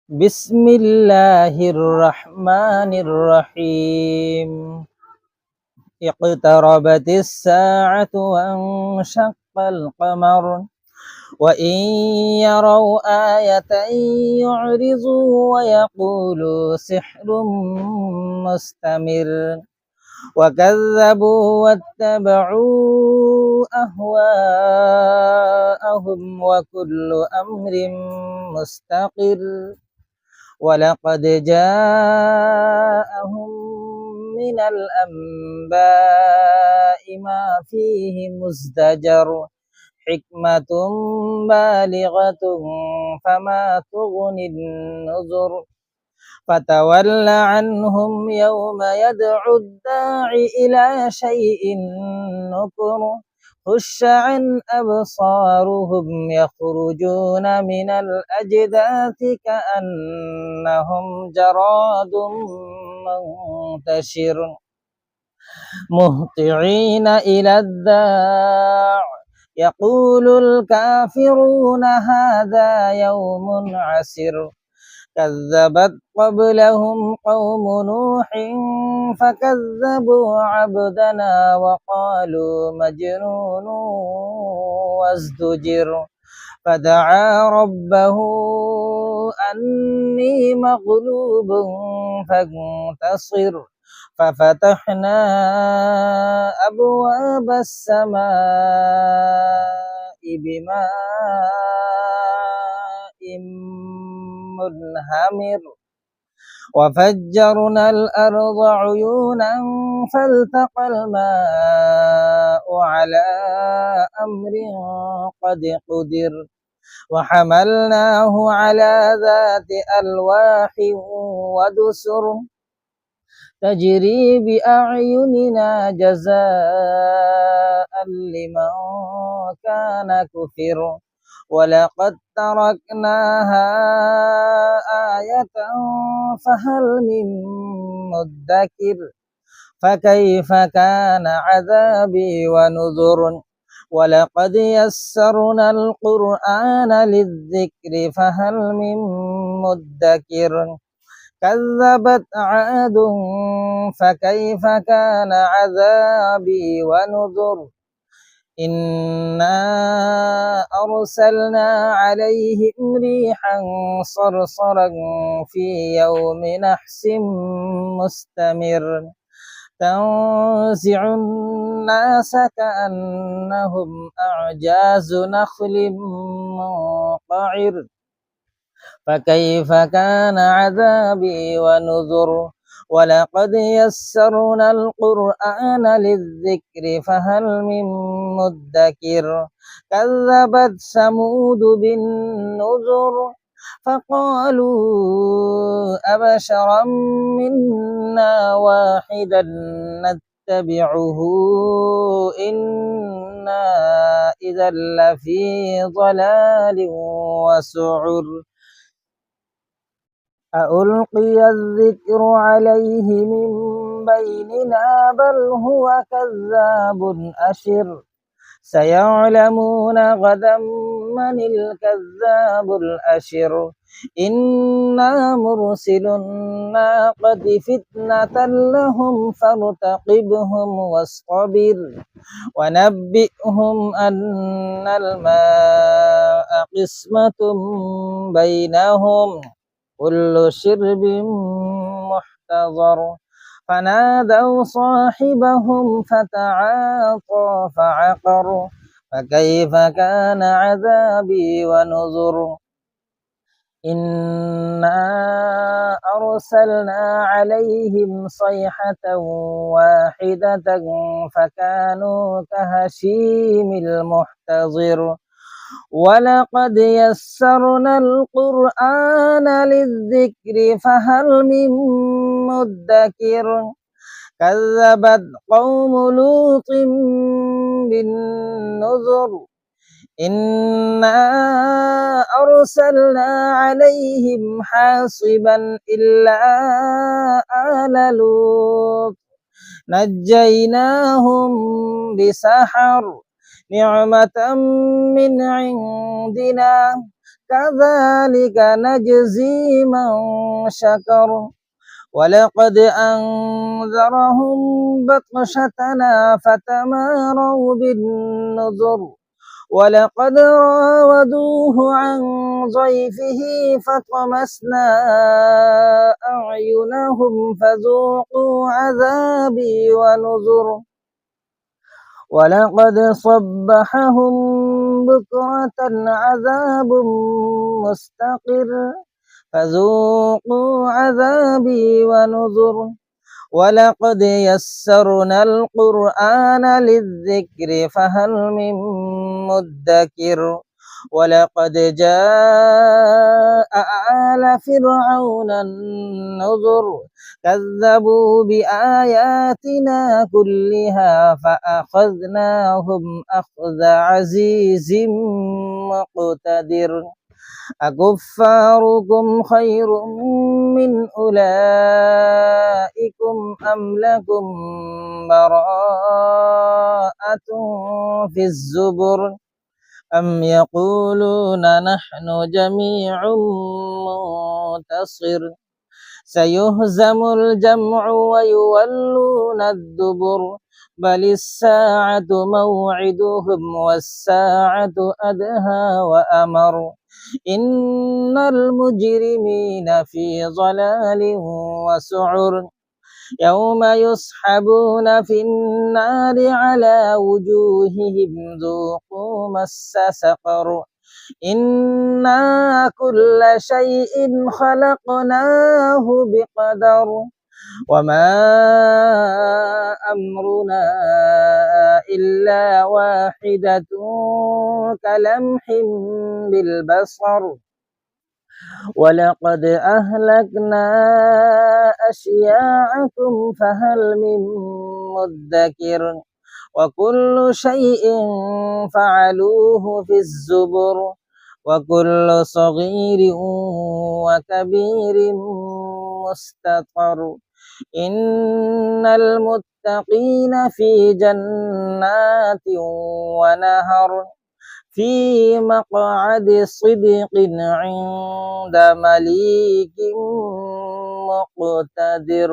بسم الله الرحمن الرحيم. اقتربت الساعة وانشق القمر وإن يروا آية يعرضوا ويقولوا سحر مستمر وكذبوا واتبعوا أهواءهم وكل أمر مستقر ولقد جاءهم من الأنباء ما فيه مزدجر حكمة بالغة فما تغني النذر فتول عنهم يوم يدعو الداع إلى شيء نكر خش عن أبصارهم يخرجون من الأجداث كأنهم جراد منتشر مهطعين إلى الداع يقول الكافرون هذا يوم عسر كذبت قبلهم قوم نوح فكذبوا عبدنا وقالوا مجنون وازدجر فدعا ربه أني مغلوب فانتصر ففتحنا أبواب السماء بماء منهمر وفجرنا الأرض عيونا فالتقى الماء على أمر قد قدر وحملناه على ذات ألواح ودسر تجري بأعيننا جزاء لمن كان كفر ولقد تركناها آية فهل من مدكر فكيف كان عذابي ونذر ولقد يسرنا القرآن للذكر فهل من مدكر كذبت عاد فكيف كان عذابي ونذر إنا أرسلنا عليهم ريحا صرصرا في يوم نحس مستمر تنزع الناس كأنهم أعجاز نخل منقعر فكيف كان عذابي ونذر ولقد يسرنا القرآن للذكر فهل من مدكر كذبت ثمود بالنذر فقالوا أبشرا منا واحدا نتبعه إنا إذا لفي ضلال وسعر أألقي الذكر عليه من بيننا بل هو كذاب أشر سيعلمون غدا من الكذاب الأشر إنا مرسل الناقة فتنة لهم فارتقبهم واصطبر ونبئهم أن الماء قسمة بينهم كل شرب محتضر فنادوا صاحبهم فتعاطى فعقر فكيف كان عذابي ونذر إنا أرسلنا عليهم صيحة واحدة فكانوا كهشيم المحتضر ولقد يسرنا القرآن للذكر فهل من مدكر كذبت قوم لوط بالنذر إنا أرسلنا عليهم حاصبا إلا آل لوط نجيناهم بسحر نعمة من عندنا كذلك نجزي من شكر ولقد أنذرهم بطشتنا فتماروا بالنذر ولقد راودوه عن ضيفه فطمسنا أعينهم فذوقوا عذابي ونذر ولقد صبحهم بكرة عذاب مستقر فذوقوا عذابي ونذر ولقد يسرنا القرآن للذكر فهل من مدكر ولقد جاء آل فرعون النذر كذبوا بآياتنا كلها فأخذناهم أخذ عزيز مقتدر أكفاركم خير من أولئكم أم لكم براءة في الزبر أم يقولون نحن جميع منتصر سيهزم الجمع ويولون الدبر بل الساعة موعدهم والساعة أدهى وأمر إن المجرمين في ضلال وسعر يوم يسحبون في النار على وجوههم ذوقوا مس سقر إنا كل شيء خلقناه بقدر وما أمرنا إلا واحدة كلمح بالبصر ولقد أهلكنا أشياعكم فهل من مدكر وكل شيء فعلوه في الزبر وكل صغير وكبير مستطر إن المتقين في جنات ونهر في مقعد صدق عند مليك مقتدر.